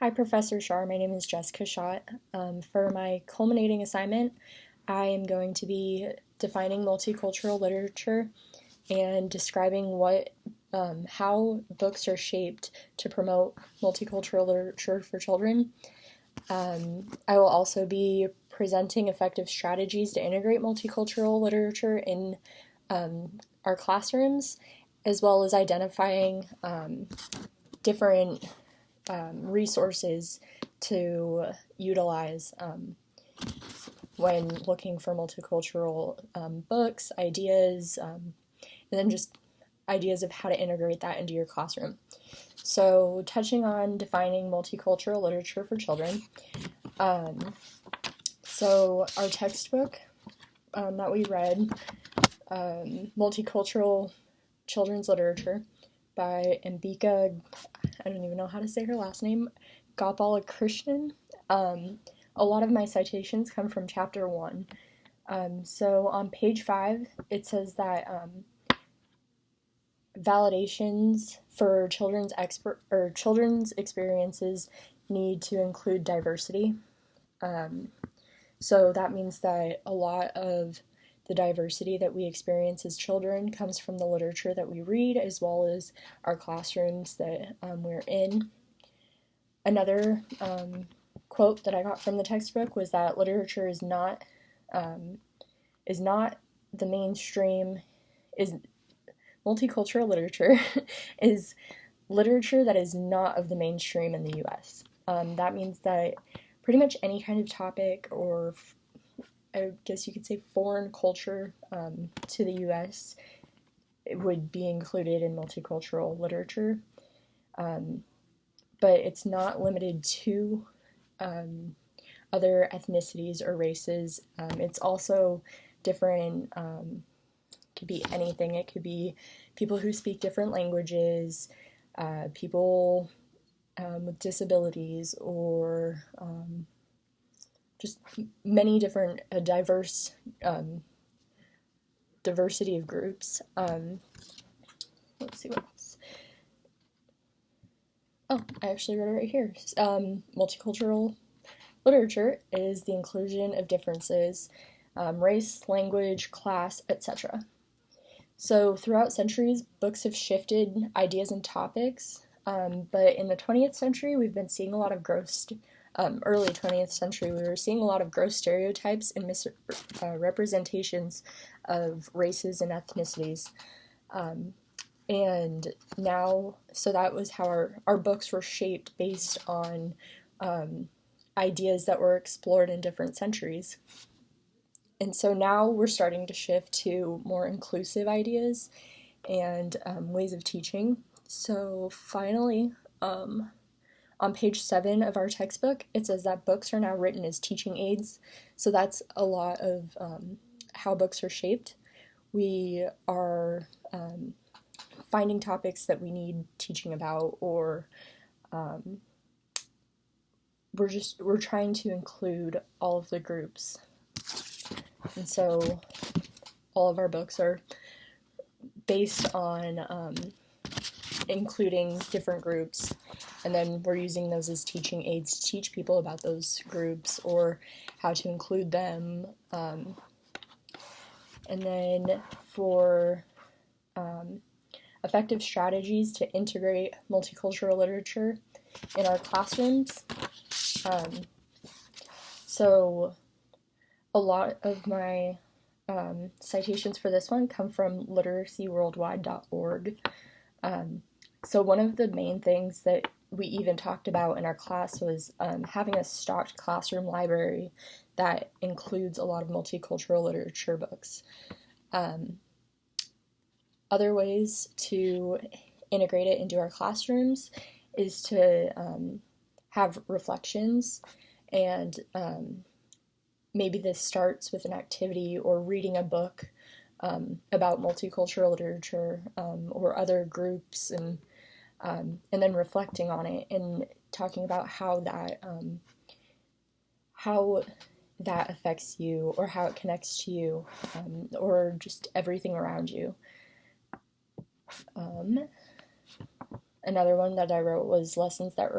Hi, Professor Shar. My name is Jessica Schott. For my culminating assignment, I am going to be defining multicultural literature and describing how books are shaped to promote multicultural literature for children. I will also be presenting effective strategies to integrate multicultural literature in our classrooms, as well as identifying different resources to utilize when looking for multicultural books, ideas, and then just ideas of how to integrate that into your classroom. So, touching on defining multicultural literature for children. So, our textbook that we read, Multicultural Children's Literature by Ambika, I don't even know how to say her last name, Gopalakrishnan. A lot of my citations come from chapter 1. So on page 5, it says that validations for children's experiences need to include diversity. So that means that a lot of the diversity that we experience as children comes from the literature that we read, as well as our classrooms that we're in. Another quote that I got from the textbook was that literature is not the mainstream. Is multicultural literature is literature that is not of the mainstream in the U.S. That means that pretty much any kind of topic, or I guess you could say foreign culture to the U.S., it would be included in multicultural literature. But it's not limited to other ethnicities or races. It's also different, could be anything. It could be people who speak different languages, people with disabilities, or just many different, diversity of groups. Let's see what else. Oh, I actually wrote it right here. Multicultural literature is the inclusion of differences, race, language, class, etc. So throughout centuries, books have shifted ideas and topics, but in the 20th century, we've been seeing a lot of early 20th century, we were seeing a lot of gross stereotypes and misrepresentations of races and ethnicities. And now, so that was how our books were shaped based on ideas that were explored in different centuries. And so now we're starting to shift to more inclusive ideas and ways of teaching. So finally, on page 7 of our textbook, it says that books are now written as teaching aids. So that's a lot of how books are shaped. We are finding topics that we need teaching about, or we're trying to include all of the groups. And so all of our books are based on including different groups, and then we're using those as teaching aids to teach people about those groups or how to include them. And then for effective strategies to integrate multicultural literature in our classrooms. So a lot of my citations for this one come from literacyworldwide.org. So one of the main things that we even talked about in our class was having a stocked classroom library that includes a lot of multicultural literature books. Other ways to integrate it into our classrooms is to have reflections, and maybe this starts with an activity or reading a book about multicultural literature or other groups, and then reflecting on it and talking about how that affects you, or how it connects to you, or just everything around you. Another one that I wrote was lessons that